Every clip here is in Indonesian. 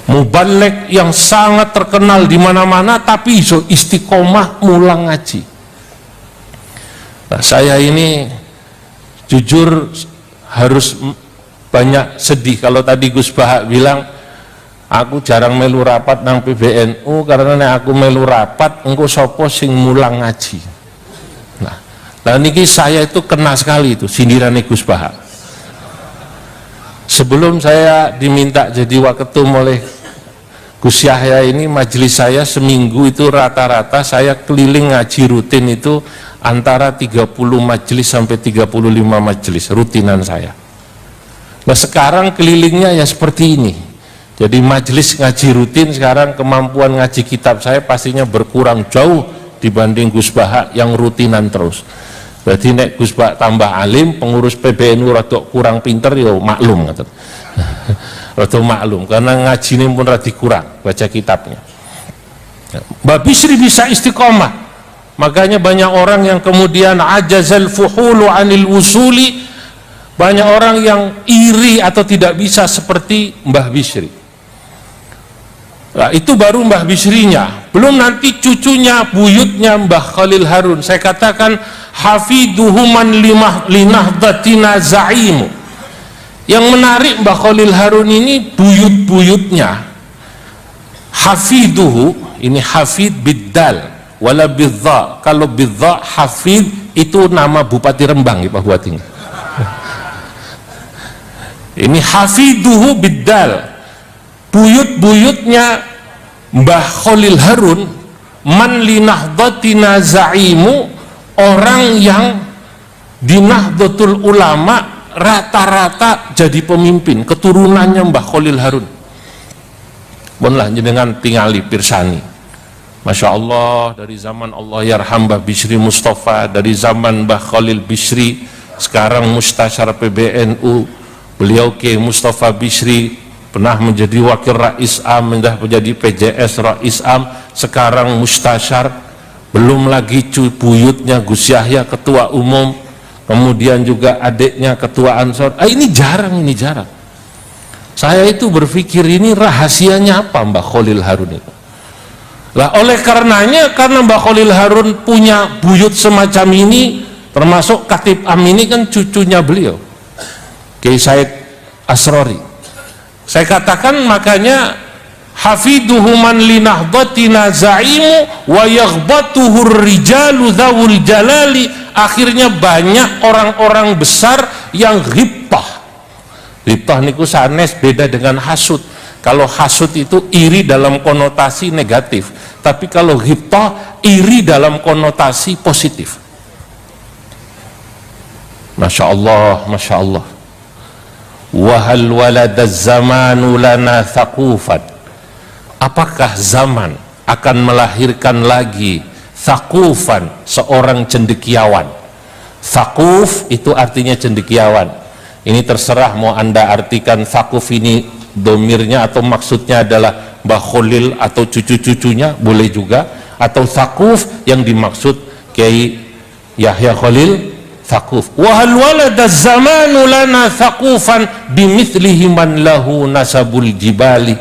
mubalek yang sangat terkenal di mana-mana, tapi istiqomah mulang ngaji. Nah, saya ini jujur harus banyak sedih. Kalau tadi Gus Bahak bilang aku jarang melu rapat nang PBNU karena aku melu rapat engko sopo sing mulang ngaji. Nah niki saya itu kena sekali itu sindirannya Gus Bahak. Sebelum saya diminta jadi waketum oleh Gus Yahya ini, majelis saya seminggu itu rata-rata saya keliling ngaji rutin itu antara 30 majelis sampai 35 majelis rutinan saya. Nah sekarang kelilingnya ya seperti ini. Jadi majelis ngaji rutin sekarang kemampuan ngaji kitab saya pastinya berkurang jauh dibanding Gus Bahak yang rutinan terus. Berarti nek Gus Bahak tambah alim, pengurus PBNU rada kurang pinter ya maklum ngoten. Rada maklum karena ngaji ini pun rada kurang baca kitabnya. Mbak Bisri bisa istiqomah. Makanya banyak orang yang kemudian ajazal fuhulu anil usuli, banyak orang yang iri atau tidak bisa seperti Mbah Bisri. Nah, itu baru Mbah Bisrinya, belum nanti cucunya, buyutnya Mbah Khalil Harun. Saya katakan hafiduhu man linahdatina zaimu. Yang menarik Mbah Khalil Harun ini buyut-buyutnya. Hafiduhu ini hafid biddal wala bidza. Kalau bidza hafid itu nama Bupati Rembang ya Pak Buati. Ini hafiduhu biddal, buyut-buyutnya Mbah Khalil Harun, man linahdatina zaimu, orang yang di Nahdlatul Ulama rata-rata jadi pemimpin, keturunannya Mbah Khalil Harun. Bonlah jenengan tingali pirsani, Masya Allah, dari zaman Allah yarham Mbah Bisri Mustafa, dari zaman Mbah Khalil Bisri, sekarang Mustasyar PBNU, beliau Ki Mustafa Bisri pernah menjadi wakil Rais Am, menjadi PJS Rais Am, sekarang Mustasyar, belum lagi buyutnya Gus Yahya ketua umum, kemudian juga adiknya ketua Ansor. Ini jarang, ini jarang. Saya itu berpikir ini rahasianya apa Mbah Khalil Harun itu. Lah oleh karenanya, karena Mbah Khalil Harun punya buyut semacam ini, termasuk Khatib Am ini kan cucunya beliau, Kiai Said Asrori. Saya katakan makanya hafiduhu man linahdatina zaimu wa yaghbatuhur rijalu dzawul jalali. Akhirnya banyak orang-orang besar yang ghibtah. Ghibtah niku sanes beda dengan hasud. Kalau hasud itu iri dalam konotasi negatif, tapi kalau ghibtah iri dalam konotasi positif. Masya Allah, Masya Allah. Wahal waladaz zamanu lana thaqufan. Apakah zaman akan melahirkan lagi thaqufan, seorang cendekiawan. Thaquf itu artinya cendekiawan. Ini terserah mau anda artikan thaquf ini domirnya atau maksudnya adalah Mbah Khalil atau cucu-cucunya, boleh juga, atau thaquf yang dimaksud Kiai Yahya Khalil Thaquf. Wahal waladaz zamanu lana thaqufan bimithlihi man lahu nasabul jibali.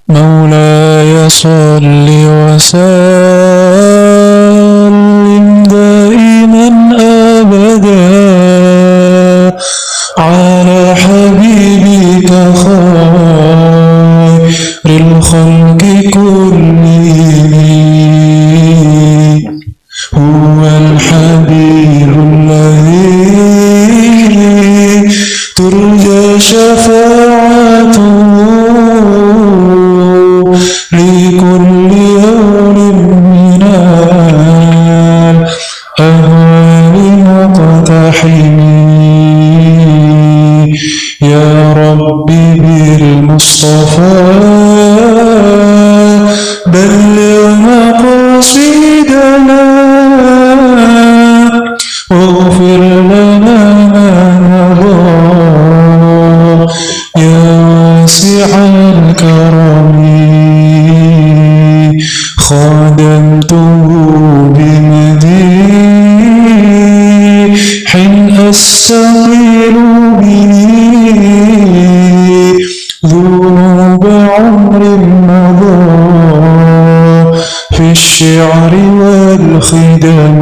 مولاي صل وسلم دائما أبدا على حبيبك خير الخلق كلهم هو الحبيب الذي ترجى شفاعته لكل يوم من الأهوال مقتحم يا ربي بالمصطفى بلغ مقاصدنا واغفر لنا ما مضى الشعر والخدم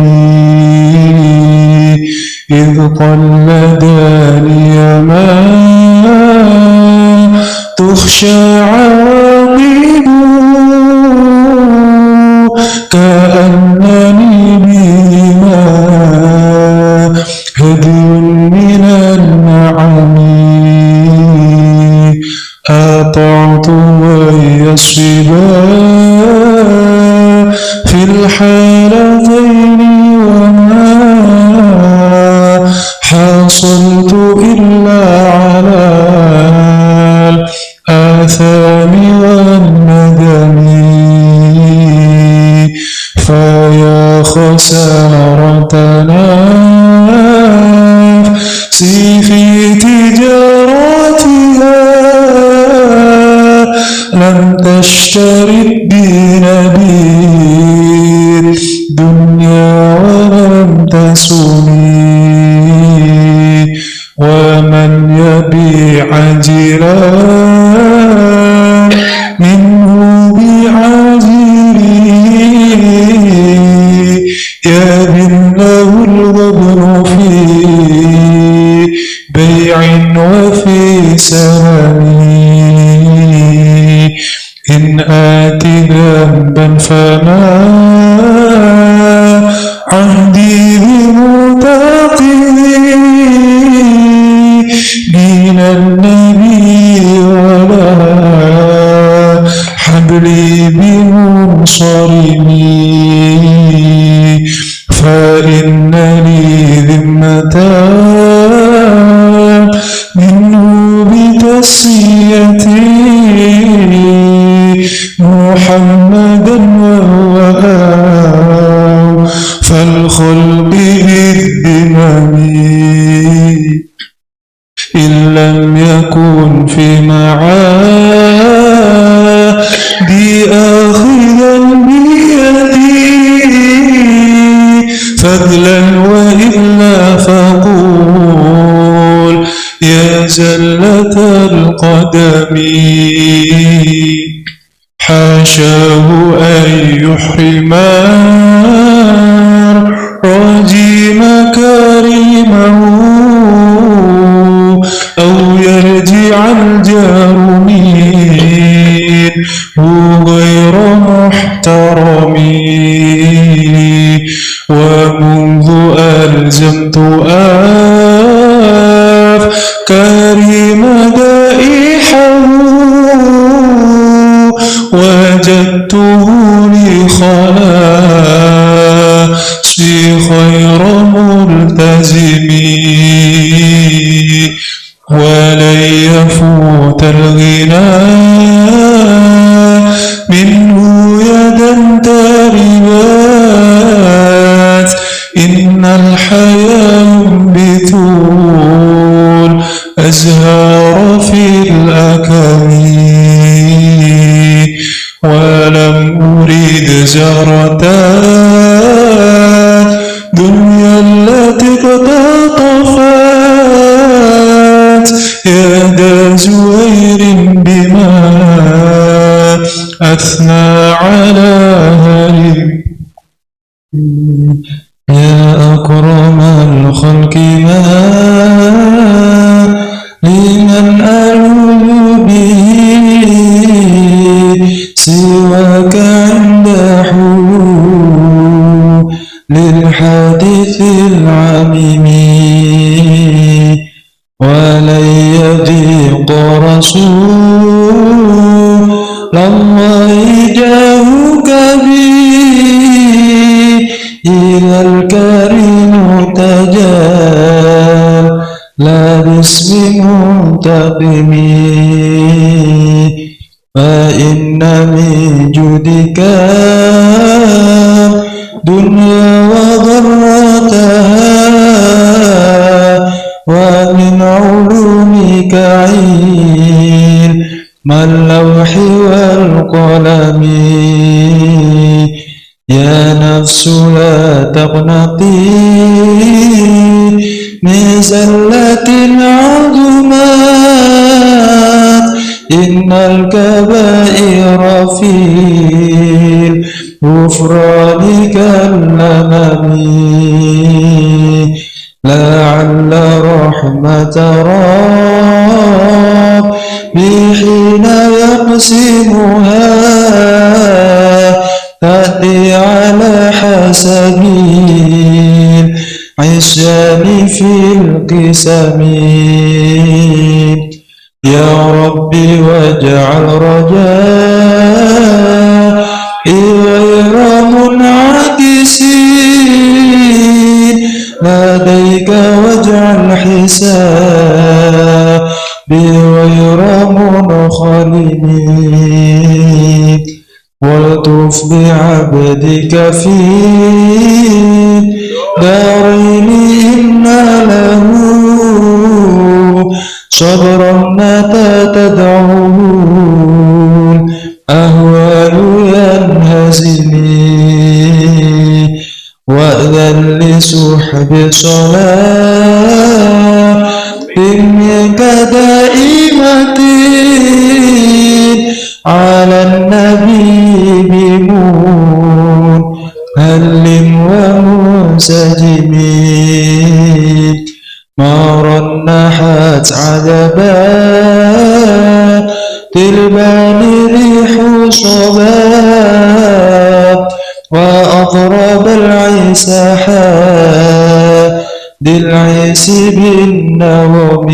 إذ قلداني ما تخشى عواقبه كأنني بهما هدي من النعم أطعت وهي الصبا في الحالتين وما حصلت إلا على الآثام والندم فيا خسارتنا نفسي في تجارتها لم تشتري الدين بالدنيا ولم تسني ومن يبيع عاجلا منه بعاجله يبن له الغبن في بيع وفي سلام إن آت ذنبا فما عهدي بمتقي دين النبي ولا حبلي بمنصرمي فإن لي ذمة منه بتسيتي محمدا وهو فالخلق بالذمم إن لم يكن في معادي آخذا بيدي فضلا وإلا فقول يا زلة القدم حاشاه أن يحرما راجي مكارمه أو يرجع الجار منه غير محترم ومنذ ألزمت أفكاري مدائحه وجدته لخلاصي خير ملتزم ولن يفوت الغنى منه يدا تربات إن الحياة ينبت الأزهار في الأكم ولم أريد زهرة دنيا التي اقتطفت يدا زهير بما أثنى على هرم يا أكرم الخلق ما لمن ألوذ به سواك عند حلول للحادث العميم ولن يضيق رسول الله جاهك بي إلى الكريم تجال لا باسم منتقم فإن من جودك دنيا وضرتها ومن علومك علم اللوح والقلم يا نفس لا تقنطي من زلة العظمات إن الكبائر في الوفوق غفرانك الأمم لعل رحمة ربي حين يقسمها تأتي على حسب العصيان في القسم يا ربي واجعل رجائي غير منعكسين لديك واجعل حسابي غير منخلم والطف بعبدك في دارين إن له صبرا متى تدعون أهوال ينهزمي وأذن لسحب صلاة منك دائمة على النبي بمون هل ومنسجم ما رنحت عذبات تلبان ريح صباب وأضرب العيس بالعيس بالنوم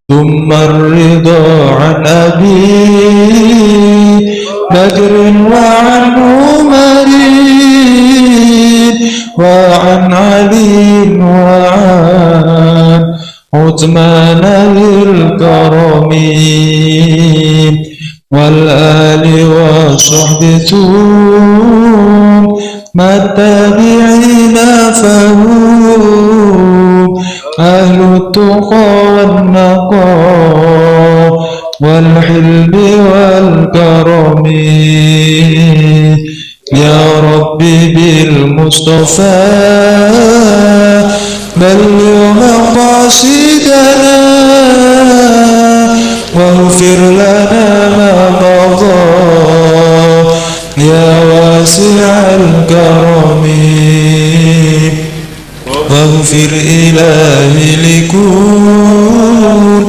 ثم الرضا عن أبي بكر وعن عمر وعن علي وعن عثمان ذي الكرم والآل والصحب ثم التابعين فهم أهل التقى والنقى والحلم والكرم يا ربي بالمصطفى بلغ مقاصدنا واغفر لنا ما مضى يا واسع الكرم واغفر إلهي لكل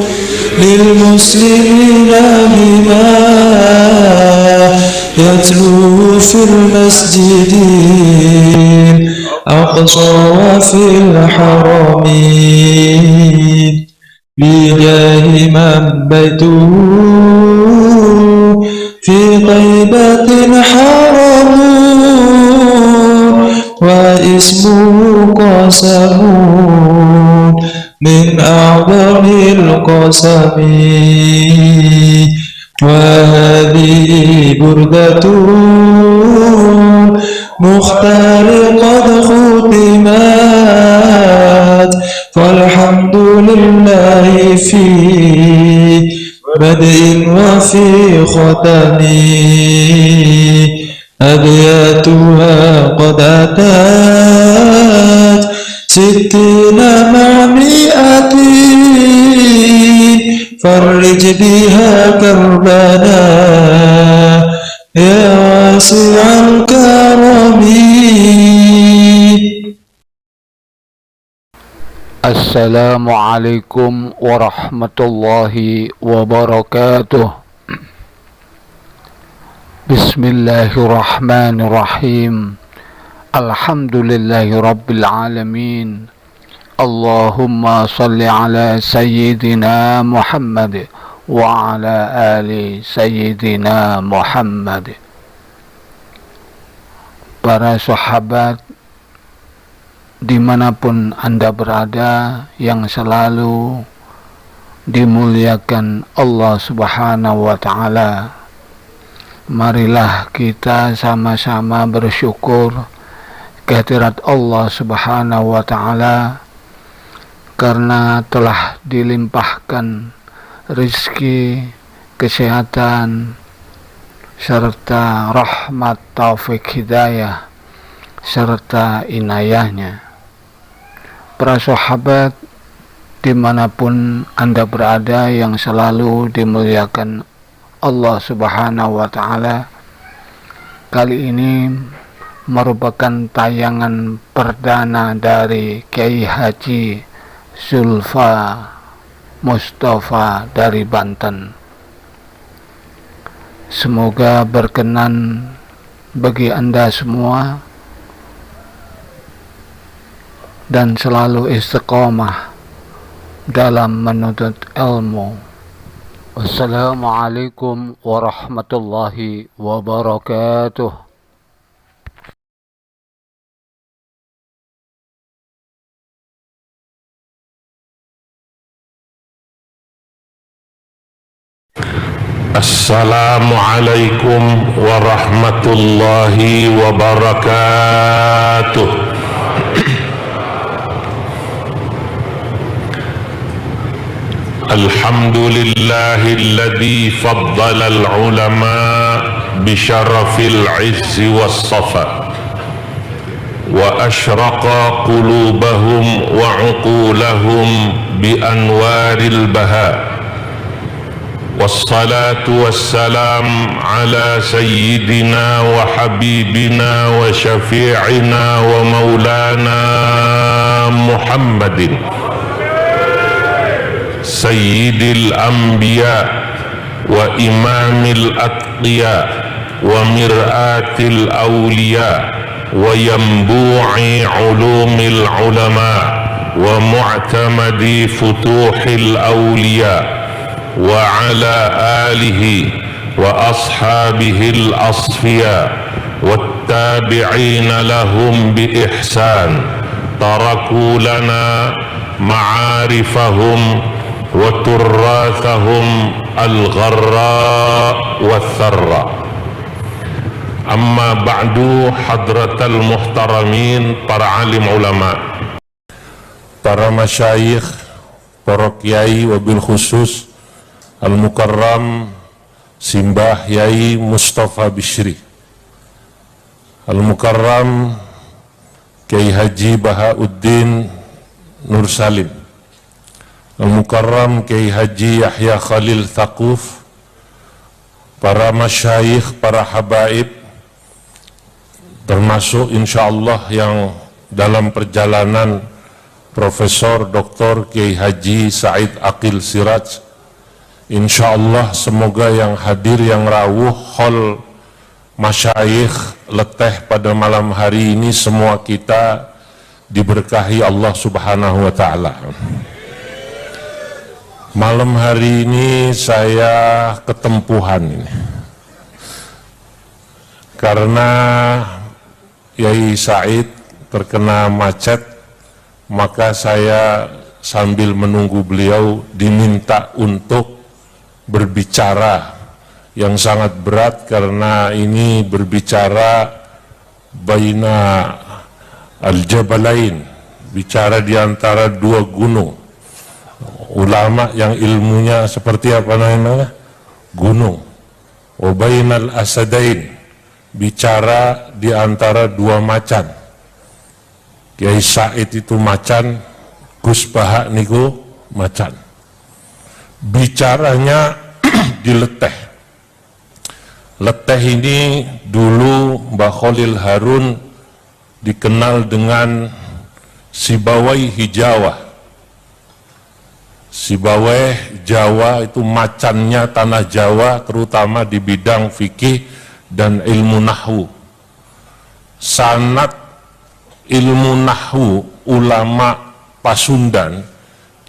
للمسلمين بما يتلو في المسجد الأقصى وفي الحرم بجاه من بيته في طيبة حرم واسمه قسم من أعظم القسم وهذه بردة مختار قد ختمت فالحمد لله في بدء وفي ختم أبياتها قد أتت 60 مع 100 فرج بها كربنا يا واسع الكرم. Assalamualaikum warahmatullahi wabarakatuh. Bismillahirrahmanirrahim. Alhamdulillahi rabbil alamin. Allahumma salli ala sayyidina Muhammad wa ala ali sayyidina Muhammad. Para sahabat dimanapun Anda berada yang selalu dimuliakan Allah Subhanahu wa ta'ala, marilah kita sama-sama bersyukur kehadirat Allah Subhanahu wa ta'ala karena telah dilimpahkan rizki, kesehatan, serta rahmat, taufik, hidayah, serta inayahnya. Para sahabat dimanapun Anda berada yang selalu dimuliakan Allah Subhanahu wa ta'ala, kali ini merupakan tayangan perdana dari Kiai Haji Zulfa Mustafa dari Banten. Semoga berkenan bagi Anda semua dan selalu istiqomah dalam menuntut ilmu. Wassalamualaikum warahmatullahi wabarakatuh. Assalamualaikum warahmatullahi wabarakatuh. Alhamdulillahilladzi faddala al-ulama bisharafil izzi was-safa wa ashraqa qulubahum wa uqulahum bi anwaril baha. Wassalatu wassalam ala sayyidina wa habibina wa syafi'ina wa maulana Muhammadin sayyidil anbiya wa imamil atqiya wa mir'atil awliya wa yambu'i ulumil ulama wa mu'tamadi futuhil awliya wa ala alihi wa ashabihil asfiya wattabi'ina lahum bi ihsan taraku lana ma'arifahum wa turrathahum al-gharra wa tharra. Amma ba'du, hadratal muhtaramin, para alim ulama, para masyayikh, para kiai, wabil khusus Al-Mukarram Simbah Yai Mustafa Bishri, Al-Mukarram Kiai Haji Bahauddin Nur Salim, Al-Mukarram Kiai Haji Yahya Khalil Thaquf, para masyayikh, para habaib, termasuk insyaallah yang dalam perjalanan Profesor Dr. Kiai Haji Said Aqil Siraj. Insyaallah semoga yang hadir, yang rawuh hol masyayikh leteh pada malam hari ini, semua kita diberkahi Allah Subhanahu wa Ta'ala. Malam hari ini saya ketempuhan ini karena Yai Said terkena macet, maka saya sambil menunggu beliau diminta untuk berbicara yang sangat berat, karena ini berbicara baina al-jabalain, bicara di antara dua gunung. Ulama yang ilmunya seperti apa namanya? Gunung. Wa bainal asadain, bicara di antara dua macan. Kiai Said itu macan, Gus Bahak niku macan. Bicaranya dileteh. Leteh ini dulu Mbah Khalil Harun dikenal dengan Sibawai Hijawah. Sibawai Jawa itu macannya tanah Jawa, terutama di bidang fikih dan ilmu nahwu. Sanad ilmu nahwu ulama Pasundan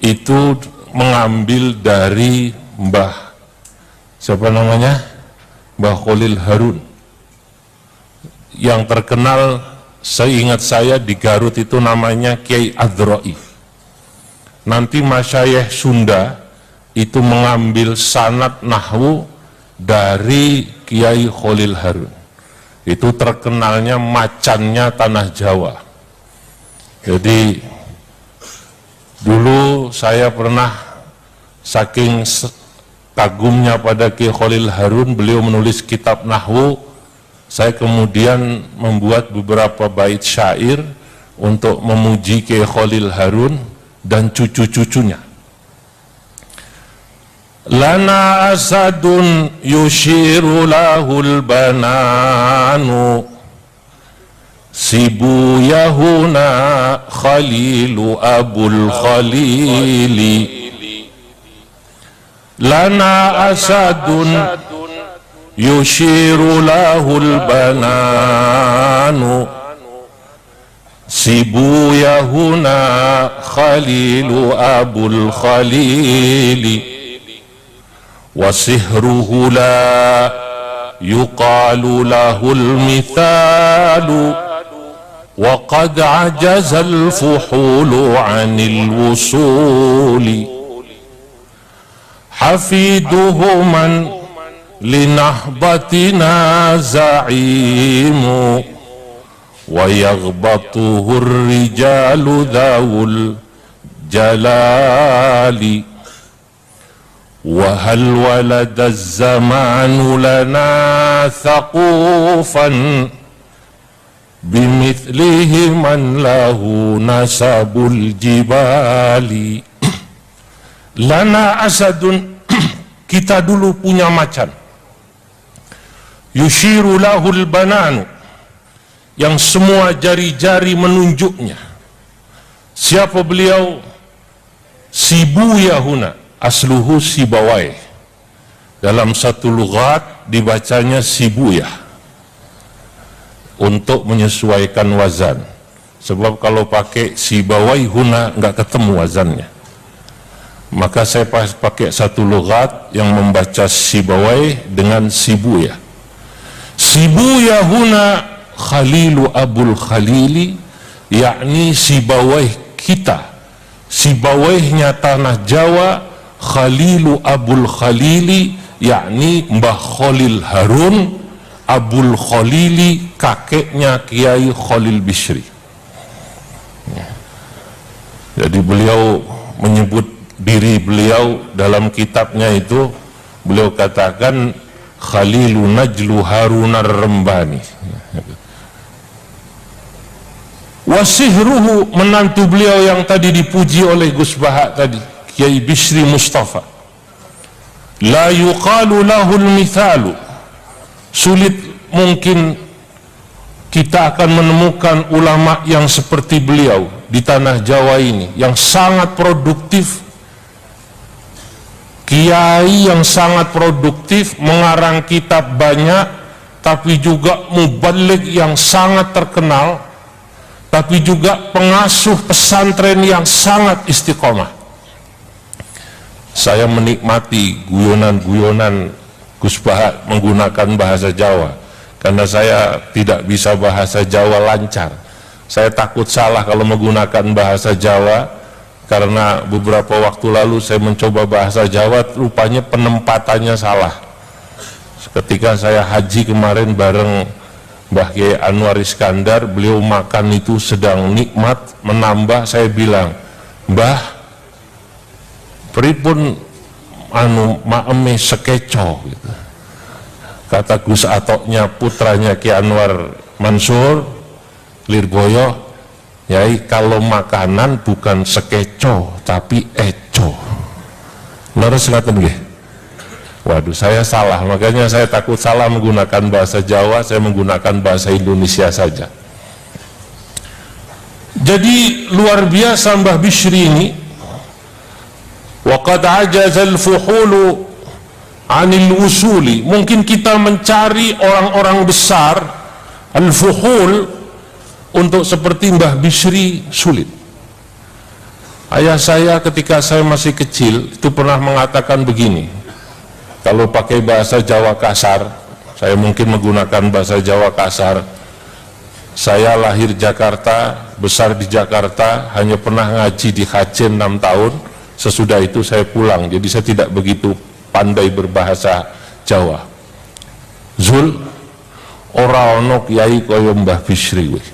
itu mengambil dari Mbah siapa namanya? Mbah Khalil Harun. Yang terkenal seingat saya di Garut itu namanya Kiai Adroi. Nanti masyayikh Sunda itu mengambil sanad nahwu dari Kiai Khalil Harun. Itu terkenalnya macannya tanah Jawa. Jadi dulu saya pernah saking kagumnya pada Kiai Khalil Harun, beliau menulis kitab nahwu, saya kemudian membuat beberapa bait syair untuk memuji Kiai Khalil Harun dan cucu-cucunya. lana asadun yushiru lahul bananu sibu yahuna khalilu abul khalili. Lana asadun yushiru lahul bananu sibu yahuna khalilu abul khalili. Wasihruhu la yuqalu lahul mithalu wa qad ajazal fuhulu anil wusuli. Hafiduhu man linahbatina za'imu wa yaghbatuhu rijalu dhawul jalali. Wa hal walada zamanu lana thaqufan bimithlihi man lahu nasabul jibali. Lana asadun, kita dulu punya macan, yushiru lahul bananu, yang semua jari-jari menunjuknya. Siapa beliau? Sibu Yahuna, asluhu Sibawai. Dalam satu lughat dibacanya Sibuyah untuk menyesuaikan wazan. Sebab kalau pakai Sibawai huna nggak ketemu wazannya. Maka saya pakai satu lughat yang membaca Sibawai dengan Sibuyah. Sibuyah huna khalilu abul khalili, yakni Sibawai kita, Sibawainya tanah Jawa, khalilu abul khalili, yakni Mbah Khalil Harun, abul khalili kakeknya Kiai Khalil Bishri. Jadi beliau menyebut diri beliau dalam kitabnya itu, beliau katakan Khalilu Najlu Harunar Rembani. Wasihruhu, menantu beliau yang tadi dipuji oleh Gus Bahak tadi, Kiai Bishri Mustafa. La yuqalu lahul mithalu, sulit mungkin kita akan menemukan ulama yang seperti beliau di tanah Jawa ini, yang sangat produktif, kiai yang sangat produktif, mengarang kitab banyak, tapi juga mubaligh yang sangat terkenal, tapi juga pengasuh pesantren yang sangat istiqomah. Saya menikmati guyonan-guyonan Gus Bahak menggunakan bahasa Jawa, karena saya tidak bisa bahasa Jawa lancar. Saya takut salah kalau menggunakan bahasa Jawa, karena beberapa waktu lalu saya mencoba bahasa Jawa, rupanya penempatannya salah. Ketika saya haji kemarin bareng Mbah Kiai Anwar Iskandar, beliau makan itu sedang nikmat, menambah, saya bilang, Mbah, pripun anu maeme sekeco gitu. Kata Gus Atoknya, putranya Ki Anwar Mansur Lirboyo, Yai, kalau makanan bukan sekeco tapi eco. Leres ngaten nggih? Waduh, saya salah, makanya saya takut salah menggunakan bahasa Jawa, saya menggunakan bahasa Indonesia saja. Jadi luar biasa Mbah Bishri ini. Wa qad ajazal fuhulu anil usuli. Mungkin kita mencari orang-orang besar al-fuhul untuk seperti Mbah Bishri sulit. Ayah saya ketika saya masih kecil itu pernah mengatakan begini, kalau pakai bahasa Jawa kasar, saya mungkin menggunakan bahasa Jawa kasar, saya lahir Jakarta, besar di Jakarta, hanya pernah ngaji di Kajen 6 tahun, sesudah itu saya pulang, jadi saya tidak begitu pandai berbahasa Jawa. Zul, ora ono kiai kaya Mbah Bishri weh.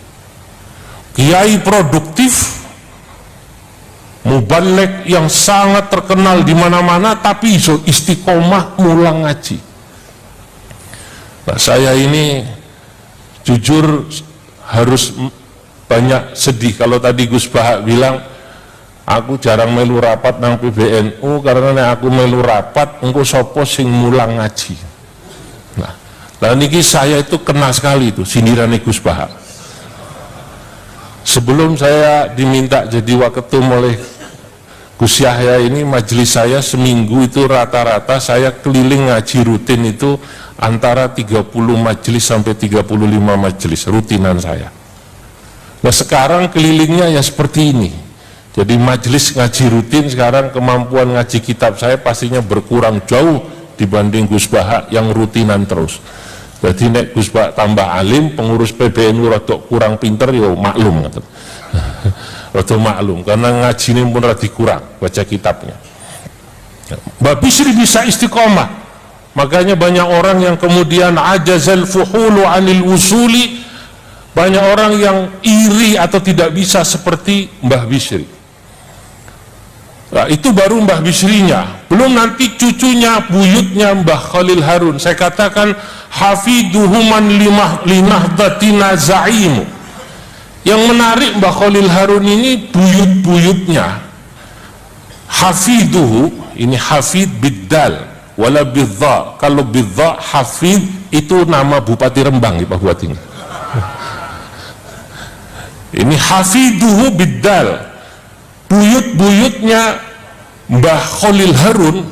Kiai produktif, mubaligh yang sangat terkenal di mana-mana, tapi istiqomah mulang ngaji. Nah, saya ini jujur harus banyak sedih. Kalau tadi Gus Bahak bilang Aku jarang melu rapat nang PBNU karena nek aku melu rapat engko sapa sing mulang ngaji. Nah, lah niki saya itu kena sekali itu sindiran Gus Bahak. Sebelum saya diminta jadi waketum oleh Gus Yahya ini, majelis saya seminggu itu rata-rata saya keliling ngaji rutin itu antara 30 majelis sampai 35 majelis rutinan saya. Nah sekarang kelilingnya ya seperti ini. Jadi majelis ngaji rutin sekarang kemampuan ngaji kitab saya pastinya berkurang jauh dibanding Gus Bahak yang rutinan terus. Jadi nek Gus Bahak tambah alim, pengurus PBNU rada kurang pinter yo maklum gitu. Rada maklum karena ngaji ini pun rada kurang baca kitabnya. Mbak Bisri bisa istiqomah, makanya banyak orang yang kemudian ajazal fuhulu anil usuli, banyak orang yang iri atau tidak bisa seperti Mbah Bisri. Nah, itu baru Mbah Bisrinya, belum nanti cucunya, buyutnya Mbah Khalil Harun. Saya katakan hafiduhuman linahdatina za'imu. Yang menarik Mbah Khalil Harun ini buyut-buyutnya. Hafiduhu, ini hafid biddal wala bidha. Kalau bidha hafid itu nama Bupati Rembang Pak Bupati. Ini hafiduhu biddal. Buyut-buyutnya Mbah Khalil Harun,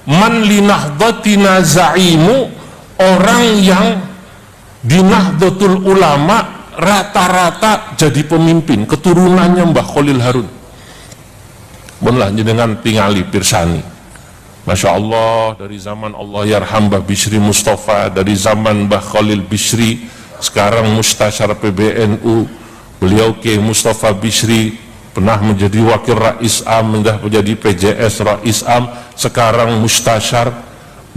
man linahdatina za'imu, orang yang di Nahdlatul Ulama rata-rata jadi pemimpin, keturunannya Mbah Khalil Harun. Benar dengan tingali pirsani. Masya Allah, dari zaman Allah yarham Mbah Bisri Mustafa, dari zaman Mbah Khalil Bisri, sekarang Mustasyar PBNU, beliau Kiai Mustafa Bisri pernah menjadi wakil Rais Am, mendah menjadi PJS Rais Am, sekarang Mustasyar,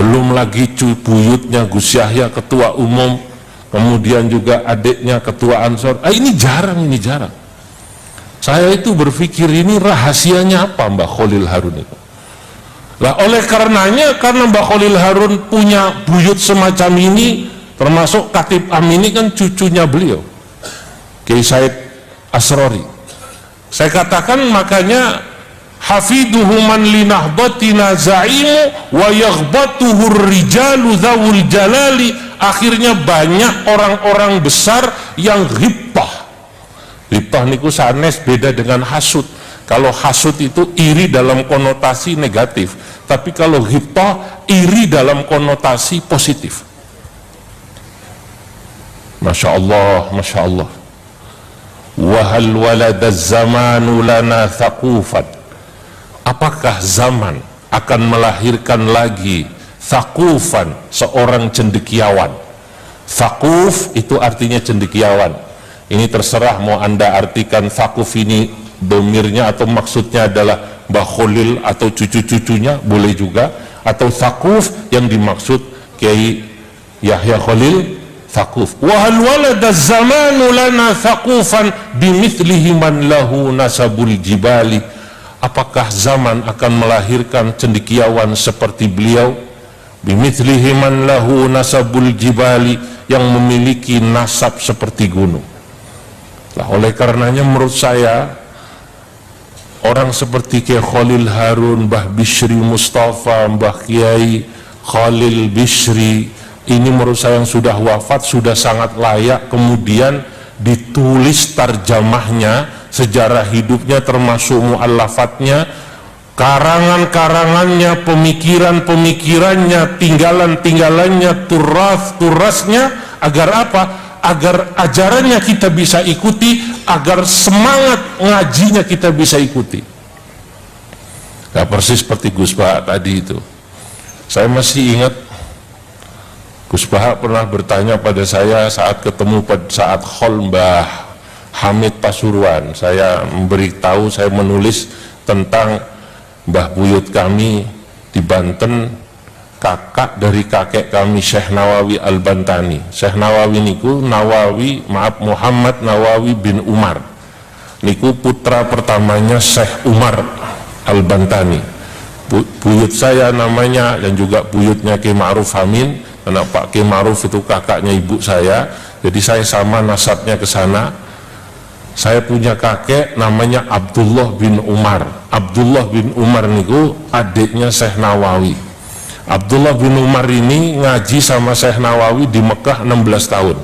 belum lagi buyutnya Gus Yahya ketua umum, kemudian juga adiknya ketua Ansor. Ini jarang, ini jarang. Saya itu berpikir ini rahasianya apa Mbah Khalil Harun itu. Lah oleh karenanya, karena Mbah Khalil Harun punya buyut semacam ini, termasuk Khatib Am ini kan cucunya beliau, Kiai Said Asrori. Saya katakan makanya hafiduhu man linahdatina za'imu wa yaghbatuhur rijalu dzawul jalali. Akhirnya banyak orang-orang besar yang ghibtah. Ghibtah niku sanes beda dengan hasud. Kalau hasud itu iri dalam konotasi negatif, tapi kalau ghibtah iri dalam konotasi positif. Masya Allah, Masya Allah. Wahal waladaz zamanu lana thaqufan. Apakah zaman akan melahirkan lagi thaqufan, seorang cendekiawan. Thaquf itu artinya cendekiawan. Ini terserah mau anda artikan thaquf ini domirnya atau maksudnya adalah Mbah Khalil atau cucu-cucunya, boleh juga. Atau thaquf yang dimaksud Kiai Yahya Khalil Thaquf. Wahal waladaz zamanu lana thaqufan bimithlihi man lahu nasabul jibali. Apakah zaman akan melahirkan cendekiawan seperti beliau? Bimithlihi man lahu nasabul jibali, yang memiliki nasab seperti gunung. Nah, oleh karenanya menurut saya orang seperti Kiai Khalil Harun, Mbah Bisri Mustafa, Mbah Kiai Khalil Bisri, ini menurut saya yang sudah wafat sudah sangat layak kemudian ditulis tarjamahnya, sejarah hidupnya termasuk mu'allafatnya, karangan-karangannya, pemikiran-pemikirannya, tinggalan-tinggalannya, turasnya, agar apa? Agar ajarannya kita bisa ikuti, agar semangat ngajinya kita bisa ikuti. Nah, persis seperti Gus Bahak tadi itu. Saya masih ingat Gus Bahak pernah bertanya pada saya saat ketemu saat khol Mbah Hamid Pasuruan. Saya memberitahu, saya menulis tentang Mbah Buyut kami di Banten, kakak dari kakek kami Syekh Nawawi Al-Bantani. Syekh Nawawi niku Muhammad Nawawi bin Umar niku putra pertamanya Syekh Umar Al-Bantani. Buyut saya namanya, dan juga buyutnya Ki Ma'ruf Amin, karena Pak Ki Ma'ruf itu kakaknya ibu saya, jadi saya sama nasabnya ke sana. Saya punya kakek namanya Abdullah bin Umar. Abdullah bin Umar niku adiknya Syekh Nawawi. Abdullah bin Umar ini ngaji sama Syekh Nawawi di Mekah 16 tahun.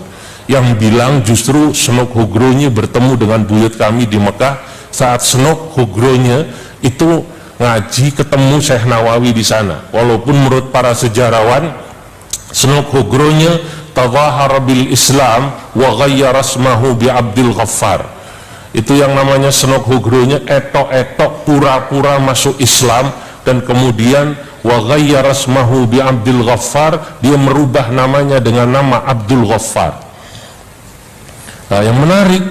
Yang bilang justru Senok Hugronye bertemu dengan buyut kami di Mekah saat Senok Hugronye itu ngaji ketemu Syekh Nawawi di sana. Walaupun menurut para sejarawan Senok Hugronye tadhahara bil Islam wa ghayyara ismahu bi Abdul Ghaffar. Itu yang namanya Senok Hugronye etok-etok pura-pura masuk Islam dan kemudian wa ghayyara ismahu bi Abdul Ghaffar, dia merubah namanya dengan nama Abdul Ghaffar. Nah, yang menarik,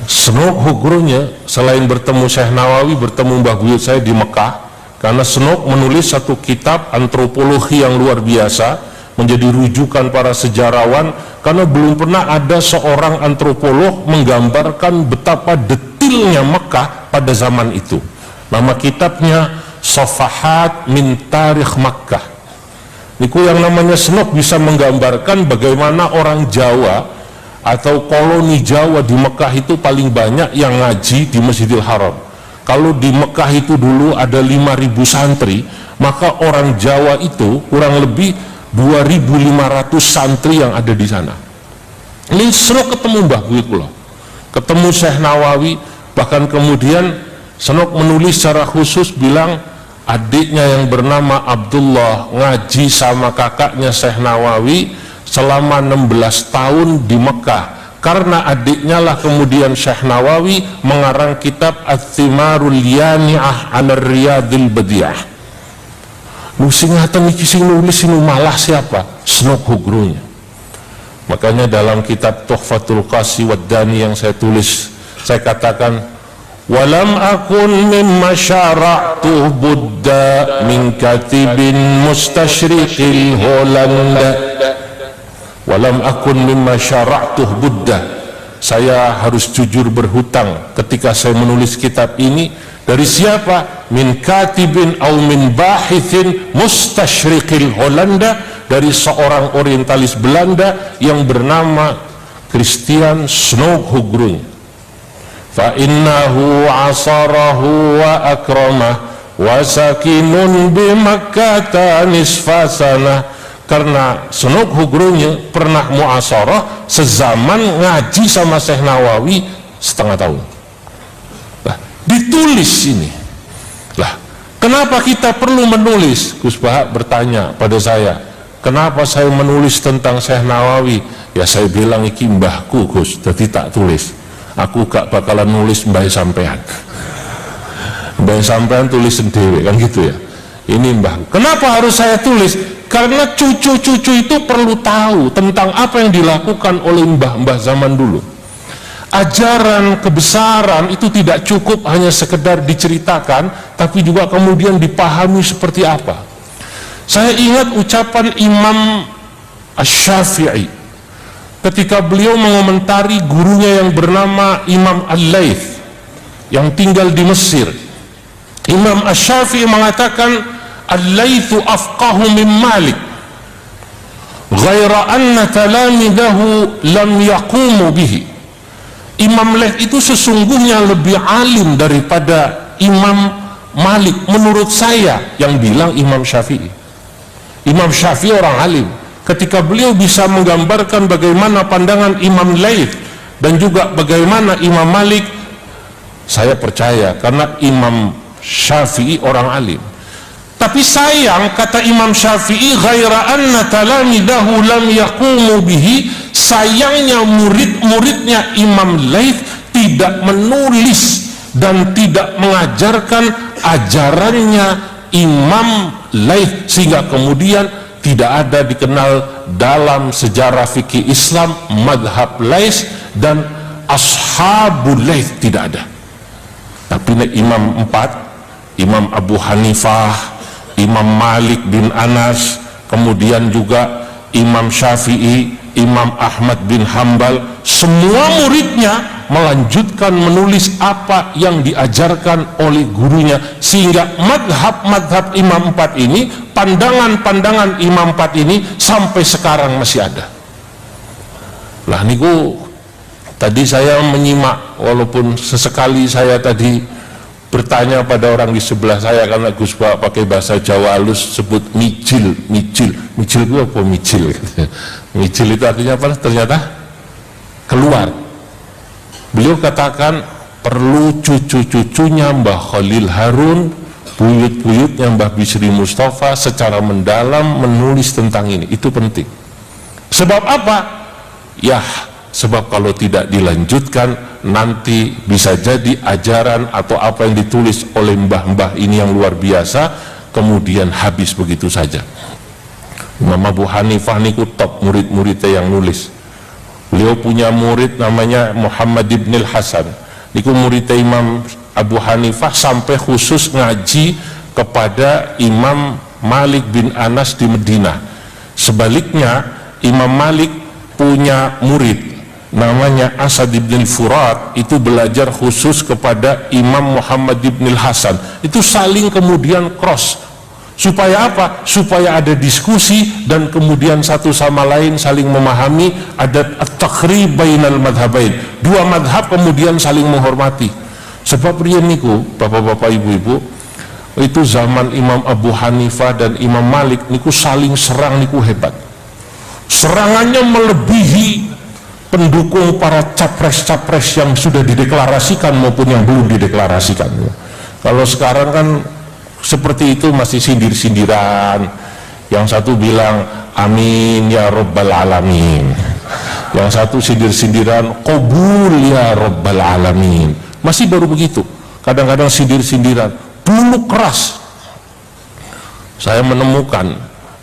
Senok Hugronye selain bertemu Syekh Nawawi, bertemu Mbah Buyut saya di Mekah, karena Senok menulis satu kitab antropologi yang luar biasa, menjadi rujukan para sejarawan, karena belum pernah ada seorang antropolog menggambarkan betapa detilnya Mekah pada zaman itu. Nama kitabnya Safahat min Tarikh Makkah. Niku yang namanya Senok bisa menggambarkan bagaimana orang Jawa atau koloni Jawa di Mekah itu paling banyak yang ngaji di Masjidil Haram. Kalau di Mekah itu dulu ada 5.000 santri, maka orang Jawa itu kurang lebih 2.500 santri yang ada di sana. Ini Senok ketemu Mbah Buyut kula, ketemu Syekh Nawawi, bahkan kemudian Senok menulis secara khusus bilang adiknya yang bernama Abdullah ngaji sama kakaknya Syekh Nawawi selama 16 tahun di Mekah. Karena adiknya lah kemudian Syekh Nawawi mengarang kitab Ats-Tsimarul Yani'ah 'ala Riyadil Badi'ah. Singatan iki sing nulis sing malah siapa? Senok Hugronye. Makanya dalam kitab Tuhfatul Qasi wad Dani yang saya tulis, saya katakan walam akun mimma syara'tu Buddha min katibin mustashriqil Holanda. Walam akun mimma syara'tu Buddha. Saya harus jujur berhutang ketika saya menulis kitab ini. Dari siapa? Min katibin au min bahithin mustashriqil Holanda, dari seorang orientalis Belanda yang bernama Christian Senok Hugronye. Fa innahu asarahu wa akramah wa sakinun bi Makkah nisfa sanah. Karena Senok Hugronye pernah muasarah sezaman ngaji sama Syekh Nawawi setengah tahun. Ditulis ini lah, kenapa kita perlu menulis? Gus Bahak bertanya pada saya, kenapa saya menulis tentang Syekh Nawawi? Ya saya bilang iki mbahku Gus, jadi tak tulis. Aku gak bakalan nulis mbah sampean. Mbah sampean tulis sendiri kan gitu ya. Ini mbahku. Kenapa harus saya tulis? Karena cucu-cucu itu perlu tahu tentang apa yang dilakukan oleh mbah-mbah zaman dulu. Ajaran kebesaran itu tidak cukup hanya sekedar diceritakan, tapi juga kemudian dipahami seperti apa. Saya ingat ucapan Imam Asy-Syafi'i ketika beliau mengomentari gurunya yang bernama Imam Al-Laits yang tinggal di Mesir. Imam Asy-Syafi'i mengatakan Al-Laitsu afqahu min Malik ghaira anna talamidahu lam yaqumu bihi. Imam Laits itu sesungguhnya lebih alim daripada Imam Malik menurut saya, yang bilang Imam Syafi'i. Imam Syafi'i orang alim. Ketika beliau bisa menggambarkan bagaimana pandangan Imam Laits dan juga bagaimana Imam Malik, saya percaya karena Imam Syafi'i orang alim. Tapi sayang, kata Imam Syafi'i, ghaira anna talamidahu lam yaqumu bihi, sayangnya murid-muridnya Imam Laits tidak menulis dan tidak mengajarkan ajarannya Imam Laits, sehingga kemudian tidak ada dikenal dalam sejarah fikih Islam madhab Laits dan ashabul Laits, tidak ada. Tapi Imam 4, Imam Abu Hanifah, Imam Malik bin Anas, kemudian juga Imam Syafi'i, Imam Ahmad bin Hambal, semua muridnya melanjutkan menulis apa yang diajarkan oleh gurunya, sehingga madhab-madhab Imam 4 ini, pandangan-pandangan Imam 4 ini sampai sekarang masih ada. Lah niku Tadi saya menyimak, walaupun sesekali saya tadi bertanya pada orang di sebelah saya, karena Gus Ba pakai bahasa Jawa halus sebut mijil itu apa mijil? Mijil itu artinya apa? Ternyata keluar. Beliau katakan perlu cucu-cucunya Mbah Khalil Harun, buyut-buyutnya Mbah Bisri Mustafa secara mendalam menulis tentang ini. Itu penting. Sebab apa? Ya, sebab kalau tidak dilanjutkan nanti bisa jadi ajaran atau apa yang ditulis oleh mbah-mbah ini yang luar biasa kemudian habis begitu saja. Imam Abu Hanifah niku top murid-muridnya yang nulis. Beliau punya murid namanya Muhammad ibn al-Hasan. Niku muridnya Imam Abu Hanifah sampai khusus ngaji kepada Imam Malik bin Anas di Medina. Sebaliknya Imam Malik punya murid namanya Asad ibn Furat, itu belajar khusus kepada Imam Muhammad ibn al-Hasan. Itu saling kemudian cross. Supaya apa? Supaya ada diskusi dan kemudian satu sama lain saling memahami, ada at-taqrib bainal madhabain. Dua madhab kemudian saling menghormati. Sebab riyen niku, bapak-bapak, ibu-ibu, itu zaman Imam Abu Hanifah dan Imam Malik niku saling serang niku hebat. Serangannya melebihi pendukung para capres-capres yang sudah dideklarasikan maupun yang belum dideklarasikan. Kalau sekarang kan seperti itu masih sindir-sindiran. Yang satu bilang amin ya rabbal alamin, yang satu sindir-sindiran qabul ya rabbal alamin. Masih baru begitu. Kadang-kadang sindir-sindiran. Dulu keras. Saya menemukan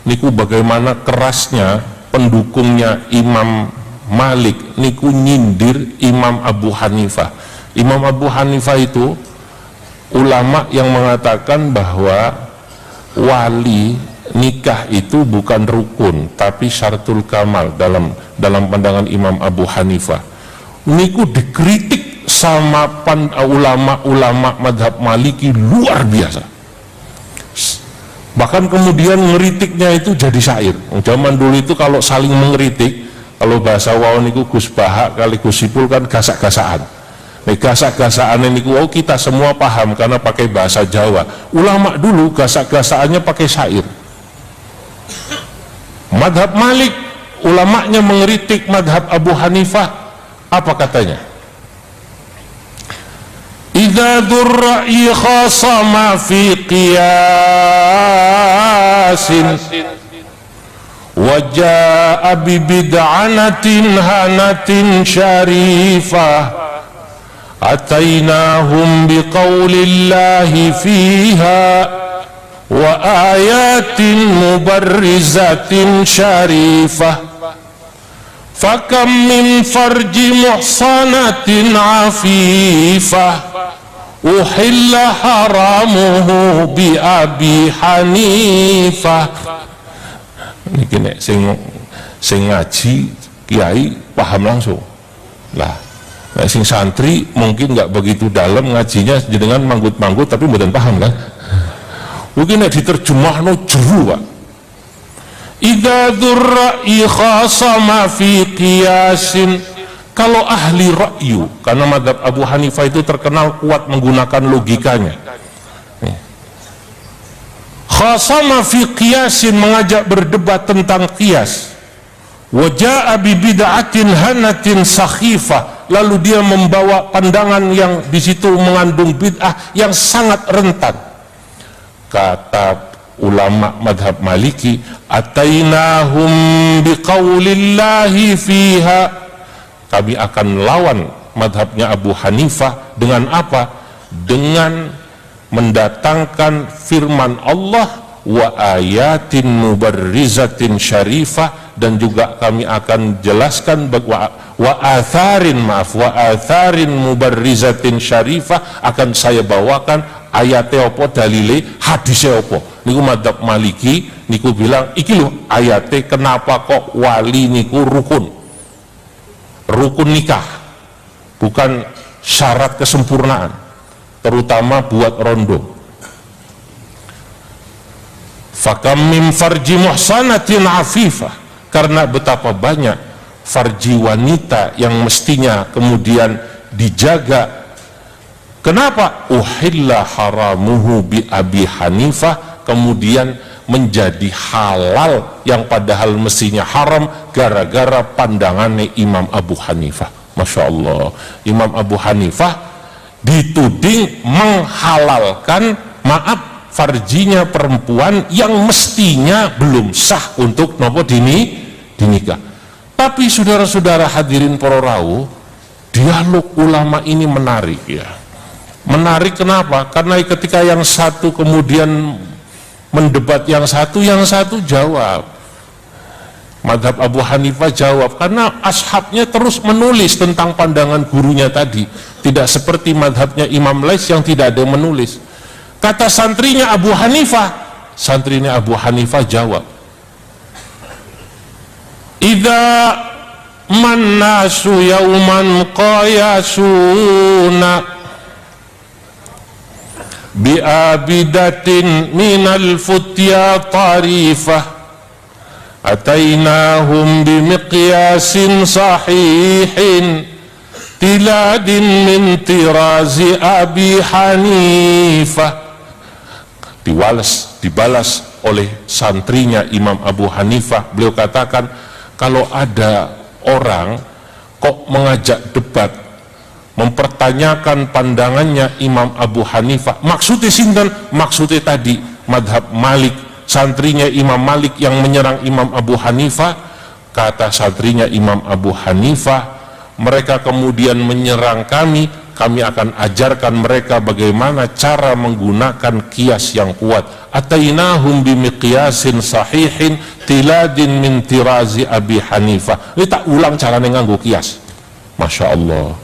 niku bagaimana kerasnya pendukungnya Imam Malik niku nyindir Imam Abu Hanifah. Imam Abu Hanifah itu ulama yang mengatakan bahwa wali nikah itu bukan rukun tapi syaratul kamal dalam pandangan Imam Abu Hanifah. Niku dikritik sama ulama-ulama madhab Maliki luar biasa. Bahkan kemudian ngeritiknya itu jadi syair. Zaman dulu itu kalau saling mengeritik, kalau bahasa wawon niku Gus Bahak kali Gus Sipul kan gasak-gasaan. Nih gasak-gasaan niku kita semua paham karena pakai bahasa Jawa. Ulama dulu gasak-gasaannya pakai syair. Madhab Malik, ulamanya mengeritik madhab Abu Hanifah, apa katanya? Idza dzurra'i khasama fi qiyasin wajaa bi bid'anatin hanatin syarifah atainahum bi qaulillahi fiha wa ayatin mubarrizatin syarifah fakam min farji muhsanatin afifah uhilla haramuhu bi Abi Hanifah. Niki nek sing ngaji kiai paham langsung lah. Nek sing santri mungkin nggak begitu dalam ngajinya, dengan manggut-manggut tapi mboten paham kan. Mungkin nek diterjemahno jeru Pak. Idza dzurra'i khasama fi qiyasin. Kalau ahli ra'yu, karena madhab Abu Hanifah itu terkenal kuat menggunakan logikanya. Khasama fi qiyasin, mengajak berdebat tentang qiyas. Waja'a bi bid'atin hanatin sakhifah, lalu dia membawa pandangan yang di situ mengandung bid'ah yang sangat rentan. Kata ulama madhab Maliki, atainahum biqaulillahi fiha, kami akan lawan madhabnya Abu Hanifah dengan apa? Dengan mendatangkan firman Allah wa ayatin mubarrizatin syarifah, dan juga kami akan jelaskan wa atharin mubarrizatin syarifah, akan saya bawakan ayatnya apa, dalile, hadisnya apa. Niku madhab Maliki niku bilang iki lho ayatnya, kenapa kok wali niku rukun nikah, bukan syarat kesempurnaan, terutama buat rondo. Fakam min farji muhsanatin afifah, karena betapa banyak farji wanita yang mestinya kemudian dijaga. Kenapa? Uhilla haramuhu bi Abi Hanifah, kemudian menjadi halal yang padahal mestinya haram gara-gara pandangannya Imam Abu Hanifah. Masya Allah, Imam Abu Hanifah dituding menghalalkan, maaf, farjinya perempuan yang mestinya belum sah untuk nopo dinikah. Tapi saudara-saudara hadirin para rawuh, dialog ulama ini menarik ya. Menarik kenapa? Karena ketika yang satu kemudian mendebat yang satu jawab. Madhab Abu Hanifah jawab, karena ashabnya terus menulis tentang pandangan gurunya tadi. Tidak seperti madhabnya Imam Lais yang tidak ada yang menulis. Kata santrinya Abu Hanifah jawab, idza mannasu yauman qayasuna bi'abidatin minal futya tarifah atainahum bimiqyasin sahihin tiladin min tirazi Abi Hanifah. Dibalas oleh santrinya Imam Abu Hanifah, beliau katakan, kalau ada orang kok mengajak debat, mempertanyakan pandangannya Imam Abu Hanifah, maksudnya sinten? Maksudnya tadi madhab Malik, santrinya Imam Malik yang menyerang Imam Abu Hanifah. Kata santrinya Imam Abu Hanifah, mereka kemudian menyerang kami akan ajarkan mereka bagaimana cara menggunakan kias yang kuat. Atainahum bimiqyasin sahihin tiladin min tirazi Abi Hanifah. Ini tak ulang caranya nganggo kias. Masya Allah.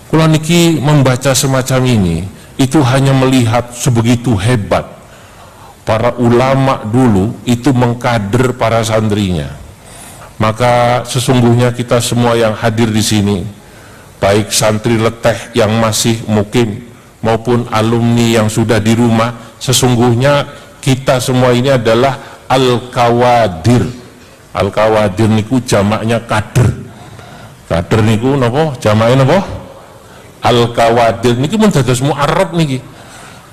Kula niki membaca semacam ini, itu hanya melihat sebegitu hebat para ulama dulu itu mengkader para santrinya. Maka sesungguhnya kita semua yang hadir di sini, baik santri leteh yang masih mukim maupun alumni yang sudah di rumah, sesungguhnya kita semua ini adalah al-kawadir. Al-kawadir niku jamaknya kader. Kader niku napa? Jamaknya napa? Al-kawadir niki mun dados mu'arrab niki.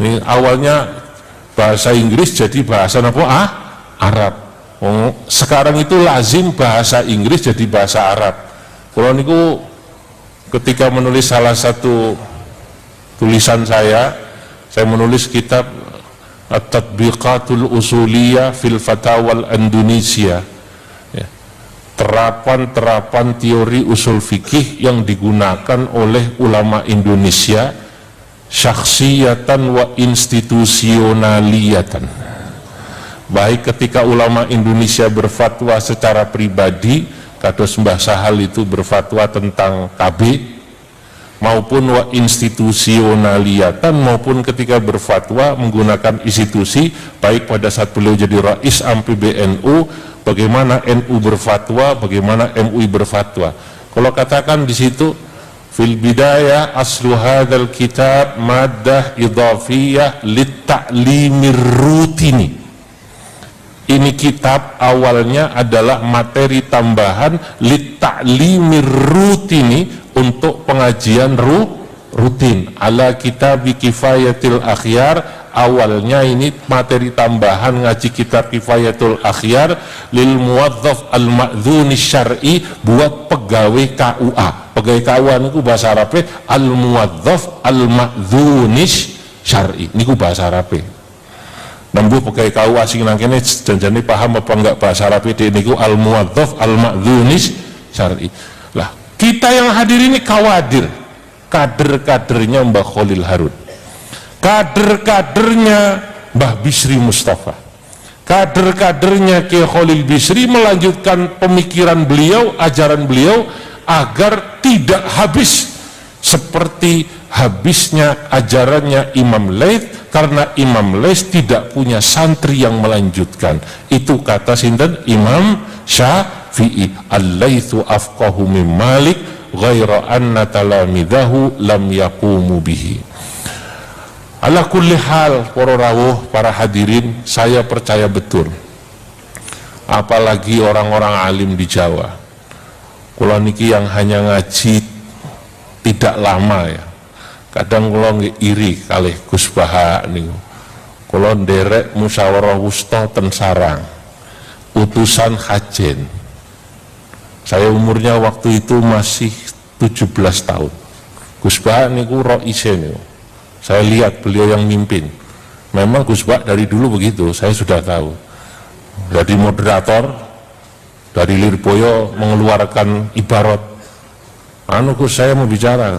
Ini awalnya bahasa Inggris jadi bahasa napa? Arab. Sekarang itu lazim bahasa Inggris jadi bahasa Arab. Kalau niku ketika menulis salah satu tulisan saya menulis kitab At-Tatbiqatul Usuliyah fil Fatawal Indonesia, terapan teori usul fikih yang digunakan oleh ulama Indonesia syakhsiyatan wa institusionaliyatan. Baik ketika ulama Indonesia berfatwa secara pribadi, kados Mbah Sahal itu berfatwa tentang KB, maupun wa institusionaliyatan, maupun ketika berfatwa menggunakan institusi, baik pada saat beliau jadi Rais Am PBNU, bagaimana NU berfatwa, bagaimana MUI berfatwa. Kalau katakan di situ fil bidayah aslu hadzal kitab maddah idhafiyah lit ta'limir rutini. Ini kitab awalnya adalah materi tambahan lit ta'limir rutini, untuk pengajian rutin. Ala kitabi kifayatil akhyar, awalnya ini materi tambahan ngaji kitab Kifayatul Akhyar lil muwadzaf al ma'dzuni syar'i, buat pegawai KUA. Pegawai KUA niku bahasa Arabe al muwadzaf al ma'dzuni syar'i, niku bahasa Arabe. Nembuh pegawai KUA sing nang kene janjane paham apa enggak bahasa Arabe niku al muwadzaf al ma'dzuni syar'i. Lah, kita yang hadir ini kawadir, kader-kadernya Mbah Khalil Harun, kader-kadernya Mbah Bisri Mustafa, kader-kadernya Kiai Khalil Bisri melanjutkan pemikiran beliau, ajaran beliau, agar tidak habis seperti habisnya ajarannya Imam Laits, karena Imam Laits tidak punya santri yang melanjutkan. Itu kata sinten? Imam Syafi'i, al-Laitsu afqahu min Malik ghaira anna talamidahu lam yaqumu bihi. Ala kulli hal, para rawuh, para hadirin, saya percaya betul, apalagi orang-orang alim di Jawa, Kula niki yang hanya ngaji tidak lama ya. Kadang kula nggih iri kalih Gus Baha niku. Kula nderek musyawarah wusta ten Sarang. Utusan Hajen. Saya umurnya waktu itu masih 17 tahun. Gus Baha niku roise niku. Saya lihat beliau yang mimpin. Memang Gus Baha dari dulu begitu, saya sudah tahu. Jadi moderator dari Lirboyo mengeluarkan ibarat, Gus saya mau bicara.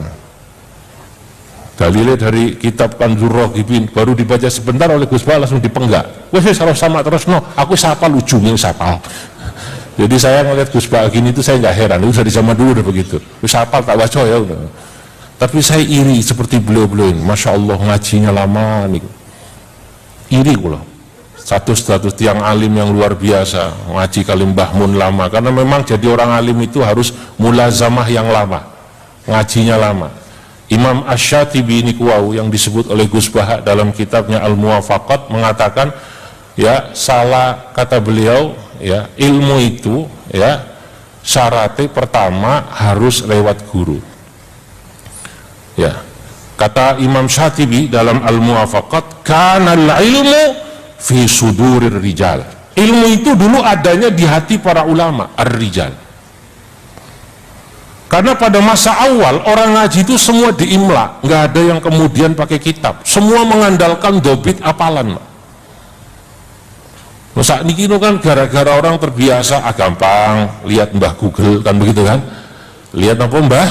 Dalilnya dari kitab Kanzur Raghibin baru dibaca sebentar oleh Gus Baha langsung dipenggak. Wes harus sama terus no, aku sapal ujungnya sapal. Jadi saya ngeliat Gus Baha gini itu saya nggak heran, itu dari zaman dulu udah begitu. Wes sapal tak baca ya udah. Tapi saya iri seperti beliau-beliau ini, masya Allah ngajinya lama nih. Iri kula. Status tiang alim yang luar biasa, ngaji kali Mbah Mun lama, karena memang jadi orang alim itu harus mulazamah yang lama, ngajinya lama. Imam Asy-Syatibi ini kuau yang disebut oleh Gus Baha dalam kitabnya Al-Muwafaqat mengatakan, ya salah kata beliau, ya ilmu itu ya syaratnya pertama harus lewat guru. Ya kata Imam Syatibi dalam Al-Muwafaqat, kanal ilmu fi sudurir rijal. Ilmu itu dulu adanya di hati para ulama, ar-rijal. Karena pada masa awal orang ngaji itu semua diimla, nggak ada yang kemudian pakai kitab. Semua mengandalkan dobit apalan. Masa niki kan gara-gara orang terbiasa gampang lihat Mbah Google kan begitu kan? Lihat apa Mbah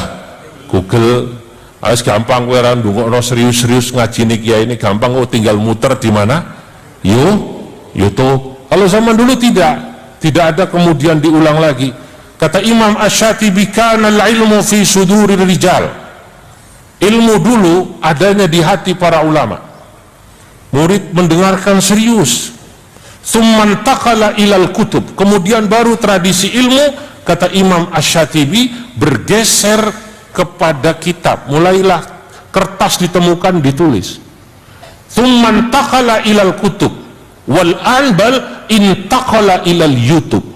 Google, harus gampang kowe ora ndongakno serius-serius ngaji niki ya ini gampang kok tinggal muter di mana? YouTube. Kalau zaman dulu tidak ada kemudian diulang lagi. Kata Imam Asy-Syatibi, kana al-ilmu fi sudurir rijal. Ilmu dulu adanya di hati para ulama. Murid mendengarkan serius. Tsumman taqala ilal kutub. Kemudian baru tradisi ilmu, kata Imam Asy-Syatibi, bergeser kepada kitab. Mulailah kertas ditemukan ditulis. Tsumman taqala ilal kutub wal anbal intaqala ilal YouTube.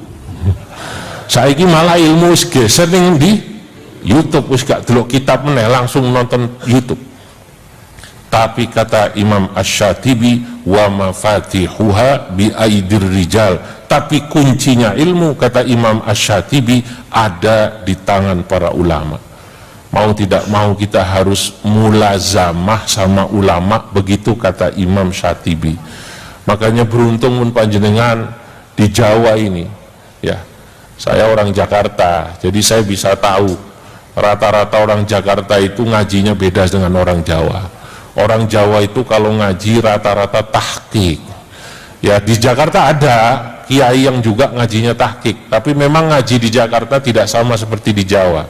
Saiki malah ilmu wis geser ning di YouTube, wis gak delok kitab meneh langsung nonton YouTube. Tapi kata Imam Asy-Syatibi, wa mafatihuha bi aidir rijal. Tapi kuncinya ilmu, kata Imam Asy-Syatibi, ada di tangan para ulama. Mau tidak mau kita harus mulazamah sama ulama, begitu kata Imam Syatibi. Makanya beruntung pun panjenengan di Jawa ini, ya. Saya orang Jakarta, jadi saya bisa tahu rata-rata orang Jakarta itu ngajinya beda dengan orang Jawa. Orang Jawa itu kalau ngaji rata-rata tahqiq. Ya di Jakarta ada kiai yang juga ngajinya tahqiq, tapi memang ngaji di Jakarta tidak sama seperti di Jawa.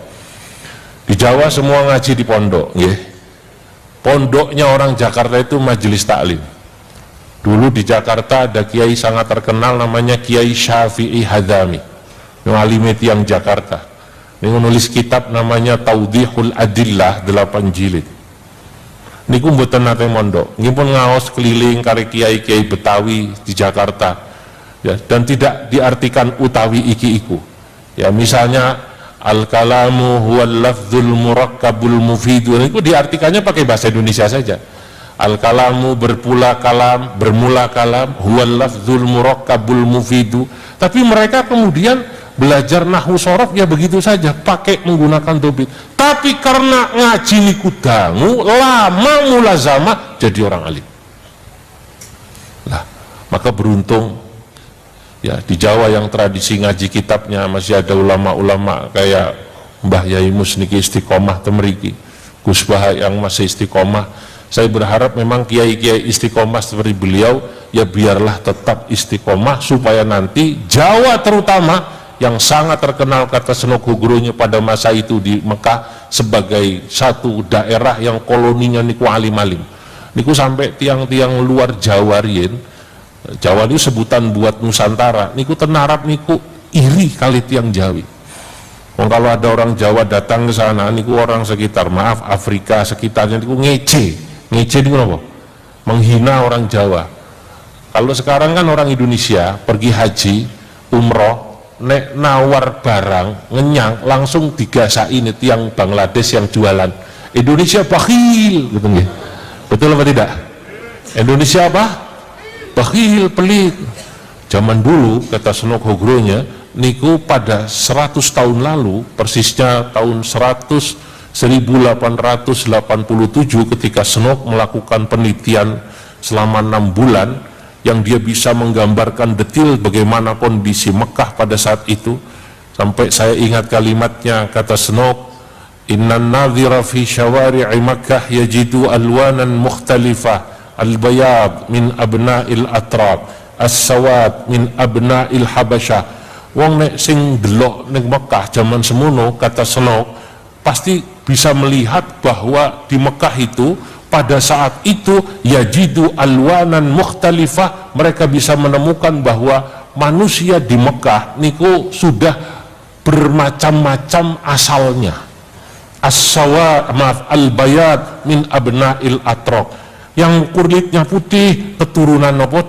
Di Jawa semua ngaji di pondok, ya. Pondoknya orang Jakarta itu majelis taklim. Dulu di Jakarta ada kiai sangat terkenal namanya Kiai Syafi'i Hadzami, alim yang Jakarta. Ini menulis kitab namanya Taudhihul Adillah 8 jilid. Niku mboten nate mondok, nggih pun ngaos keliling kari kiai-kiai Betawi di Jakarta. Ya, dan tidak diartikan utawi iki iku. Ya, misalnya al-kalamu huwal lafdzul murakkabul mufidu, itu diartikannya pakai bahasa Indonesia saja. Al-kalamu bermula kalam huwal lafdzul murakkabul mufidu. Tapi mereka kemudian belajar nahwu shorof ya begitu saja, pakai menggunakan dobit. Tapi karena ngaji niku dangu, lama mulazamah jadi orang alim. Lah, maka beruntung ya di Jawa yang tradisi ngaji kitabnya masih ada ulama-ulama kayak Mbah Yai Musniki istiqomah temeriki, Gus Baha yang masih istiqomah. Saya berharap memang kiai-kiai istiqomah seperti beliau ya biarlah tetap istiqomah supaya nanti Jawa terutama yang sangat terkenal kata Senoko gurunya pada masa itu di Mekah sebagai satu daerah yang koloninya niku alim-alim. Niku sampai tiang-tiang luar Jawa rien. Jawa itu sebutan buat Nusantara, niku tenarap niku iri kali tiang Jawi. Kalau ada orang Jawa datang ke sana, niku orang sekitar, maaf Afrika sekitarnya niku ngece niku apa? Menghina orang Jawa. Kalau sekarang kan orang Indonesia pergi haji, umroh, nek nawar barang ngenyang langsung digasai ini tiang Bangladesh yang jualan. Indonesia bakhil gitu nggih. Betul apa tidak? Indonesia apa? Bakhil, pelit. Zaman dulu kata Senok Hogronya niku pada 100 tahun lalu, persisnya tahun 1887 ketika Senok melakukan penelitian selama 6 bulan yang dia bisa menggambarkan detil bagaimana kondisi Mekah pada saat itu, sampai saya ingat kalimatnya kata Senok, innan nadhira fi syawari'i Makkah yajidu alwanan mukhtalifah, al-bayad min abna'il atrab, as-sawad min abna'il habasyah. Wong nek sing delok ning Mekah zaman semono kata Senok pasti bisa melihat bahwa di Mekah itu pada saat itu yajidu alwanan mukhtalifah, mereka bisa menemukan bahwa manusia di Mekah niku sudah bermacam-macam asalnya. As-sawa al-bayad min abna'il atraq, yang kulitnya putih keturunan apa?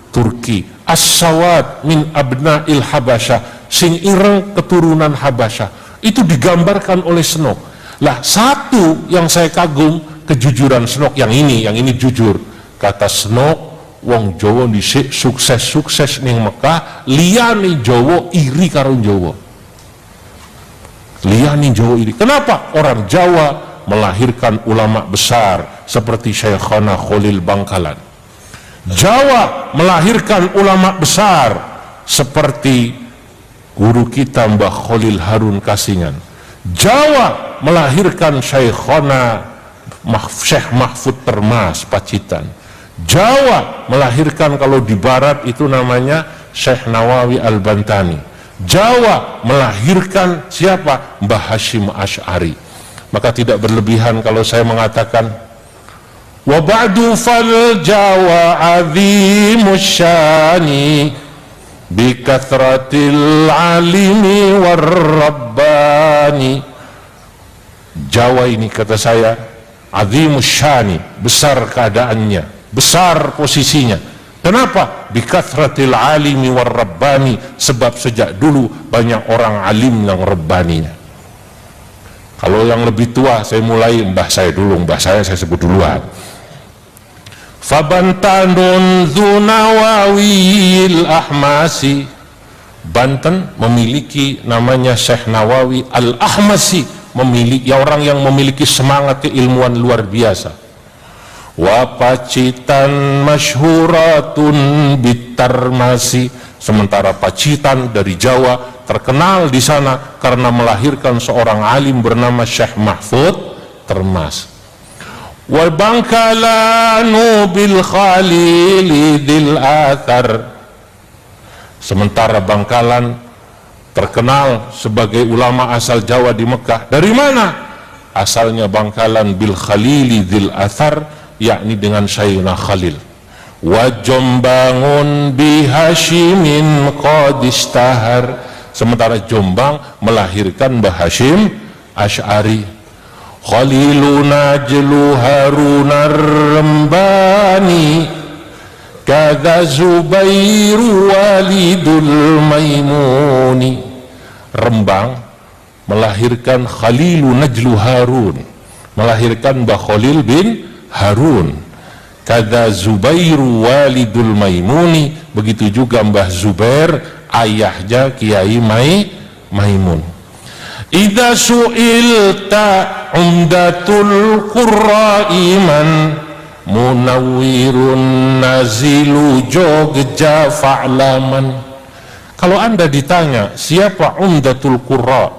Turki. As-sawad min abna'il habasyah, sing ireng keturunan Habasyah. Itu digambarkan oleh Senok. Lah satu yang saya kagum kejujuran Senok yang ini jujur. Kata Senok, wong Jawa dhisik sukses ning Mekah, liyane Jawa iri karo Jawa. Liyane Jawa iri. Kenapa? Orang Jawa melahirkan ulama besar seperti Syekhana Khalil Bangkalan. Jawa melahirkan ulama besar seperti guru kita Mbah Khalil Harun Kasingan. Jawa melahirkan Syekhana Syekh Mahfud Termas Pacitan. Jawa melahirkan, kalau di barat itu namanya Syekh Nawawi Al-Bantani. Jawa melahirkan siapa? Mbah Hashim Asy'ari. Maka tidak berlebihan kalau saya mengatakan wa ba'du fal Jawa azimus syani bi kathratil alimi war rabbani. Jawa ini kata saya azimus syani, besar keadaannya, besar posisinya. Kenapa? Bi kathratil alimi war rabbani, sebab sejak dulu banyak orang alim yang rabbaninya. Kalau yang lebih tua saya mulai mbah saya dulu, mbah saya sebut duluan. Fabantanun Dzunawawil Ahmasi, Banten memiliki namanya Syekh Nawawi Al-Ahmasi, memiliki orang yang memiliki semangat keilmuan luar biasa. Wa Pacitan masyhuratun bitarmasi, sementara Pacitan dari Jawa terkenal di sana karena melahirkan seorang alim bernama Syekh Mahfud Termas. Wa Bangkalanu bil Khalili dzil athar, sementara Bangkalan terkenal sebagai ulama asal Jawa di Mekah. Dari mana asalnya Bangkalan? Bil Khalili dzil athar, yakni dengan Sayyidina Khalil. Wa Jombangun bi Hashimin qad istahar, sementara Jombang melahirkan Mbah Hashim Asy'ari. Khalilun najlu Harunar Rembani kadza Zubairu walidul Maimuni. Rembang melahirkan Khalilun najlu Harun, melahirkan Mbah Khalil bin Harun. Kadza Zubairu walidul Maimuni, begitu juga Mbah Zubair ayahnya Kiai Maimun. Idza su'ilta umdatul qurra'iman munawwirun nazilu Jogja fa'laman. Kalau Anda ditanya siapa umdatul qurra,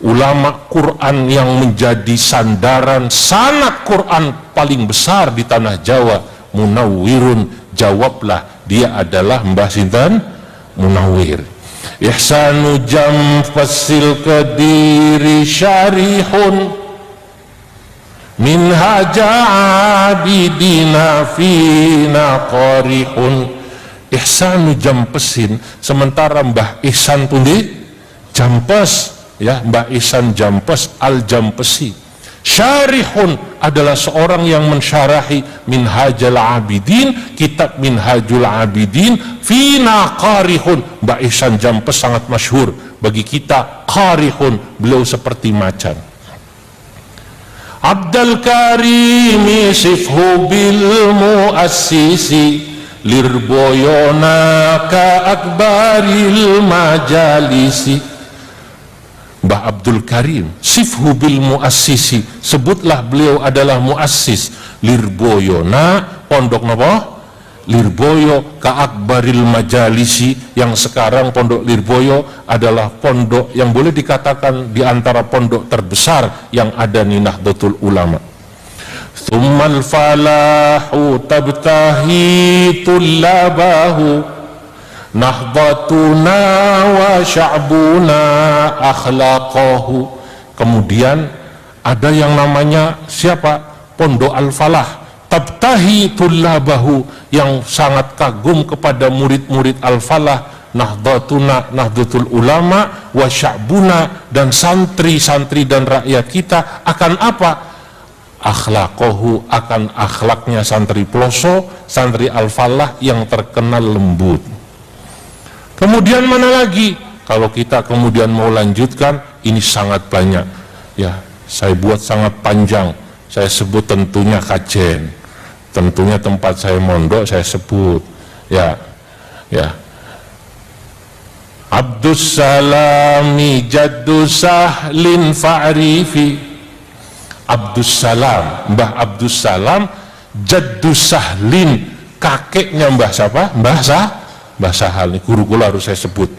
ulama Quran yang menjadi sandaran sanad Quran paling besar di tanah Jawa, munawwirun, jawablah dia adalah Mbah Sinten Munawwir. Ihsanu jam fasil kadiri syarihun min haja abidina fina qarihun. Ihsanu jam pesin, sementara Mbah Ihsan pundi Jampes, ya Mbah Ihsan Jampes al Jampesi. Syarihun adalah seorang yang mensyarahi Minhajul Abidin, kitab Minhajul Abidin. Fina qarihun, Mbak Ihsan Jampes sangat masyhur bagi kita. Qarihun, beliau seperti macan. Abdul Karimi sifhu bil muassisi lirboyona ka akbaril majalisi. Mbah Abdul Karim sifhu bil muassisi, sebutlah beliau adalah muassis lirboyona, pondok napa? Lirboyo ka akbaril majalisi, yang sekarang pondok Lirboyo adalah pondok yang boleh dikatakan di antara pondok terbesar yang ada di Nahdlatul Ulama. Tsummal falahu tabtahi tullabahu nahdhatuna wa sya'buna akhlaqahu. Kemudian ada yang namanya siapa? Pondok Al-Falah. Tabtahi tullabahu, yang sangat kagum kepada murid-murid Al-Falah. Nahdhatuna, Nahdlatul Ulama, wa sya'buna, dan santri-santri dan rakyat kita akan apa? Akhlaqahu, akan akhlaknya santri Ploso, santri Al-Falah yang terkenal lembut. Kemudian mana lagi? Kalau kita kemudian mau lanjutkan, ini sangat banyak. Ya, saya buat sangat panjang. Saya sebut tentunya kajen. Tentunya tempat saya mondok saya sebut. Ya. Abdus Salami Jaddus Sahlin Fa'rifi. Abdus Salam, Mbah Abdus Salam Jaddus Sahlin, kakeknya Mbah siapa? Mbah Sahal, ini guru kula harus saya sebut.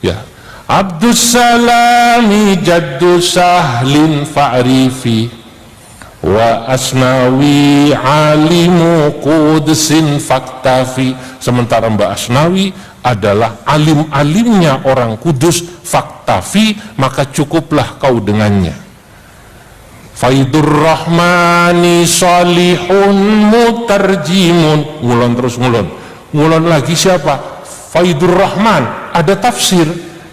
Ya. Abdus Salami Jaddus Sahlin Fa'rifi wa Asnawi alimu Qudsin faktafi. Sementara Mbak Asnawi adalah alim-alimnya orang Kudus, faktafi, maka cukuplah kau dengannya. Faidur Rahmani salihun mutarjimun. Ngulon lagi siapa? Faidur Rahman. Ada tafsir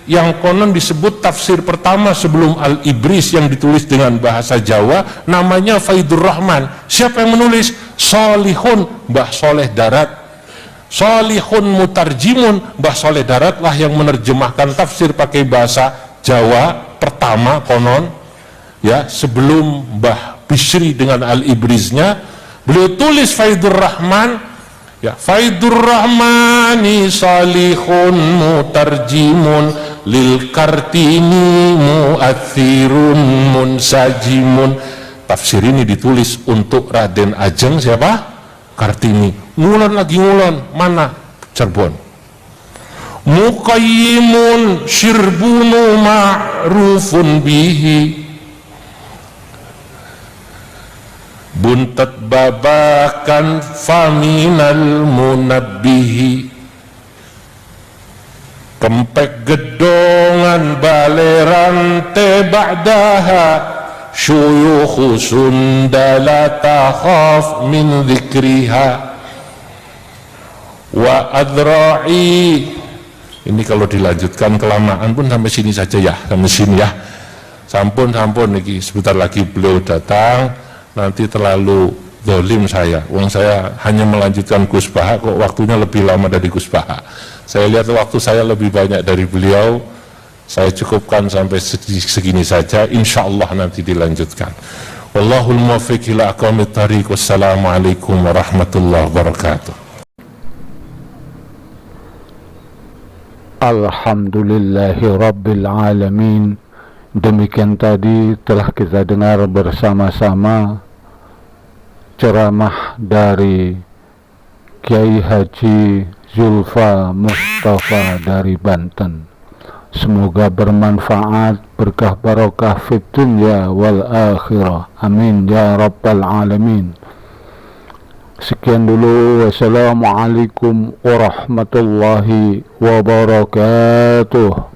yang konon disebut tafsir pertama sebelum Al-Ibris yang ditulis dengan bahasa Jawa, namanya Faidur Rahman. Siapa yang menulis? Salihun, Mbah Soleh Darat. Salihun mutarjimun, Mbah Soleh Darat lah yang menerjemahkan tafsir pakai bahasa Jawa pertama konon, ya, sebelum Mbah Bisri dengan Al-Ibrisnya. Beliau tulis Faidur Rahman. Ya, Faidur Rahmani salihun mutarjimun lil kartini muathirun munsajimun. Tafsir ini ditulis untuk Raden Ajeng siapa? Kartini. Ngulon lagi ngulon, mana? Cirebon. Muqayyimun syirbunu ma'rufun bihi buntat babakan faminal munabbihi. Kempek gedongan baleran te ba'daha syuyukhu Sunda la takhaf min dzikriha wa adra'i. Ini kalau dilanjutkan kelamaan pun sampai sini saja ya, sampai sini ya. Sampun niki sebentar lagi beliau datang. Nanti terlalu dolim saya, uang saya hanya melanjutkan Gus Baha, kok waktunya lebih lama dari Gus Baha. Saya lihat waktu saya lebih banyak dari beliau, saya cukupkan sampai segini saja, insya Allah nanti dilanjutkan. Wallahul muwaffiq ila aqwamit thariq. Wassalamualaikum warahmatullahi wabarakatuh. Alhamdulillahi Rabbil Alamin. Demikian tadi telah kita dengar bersama-sama ceramah dari Kiai Haji Zulfa Mustafa dari Banten. Semoga bermanfaat, berkah barokah fid dunya wal akhirah. Amin ya rabbal alamin. Sekian dulu. Wassalamualaikum warahmatullahi wabarakatuh.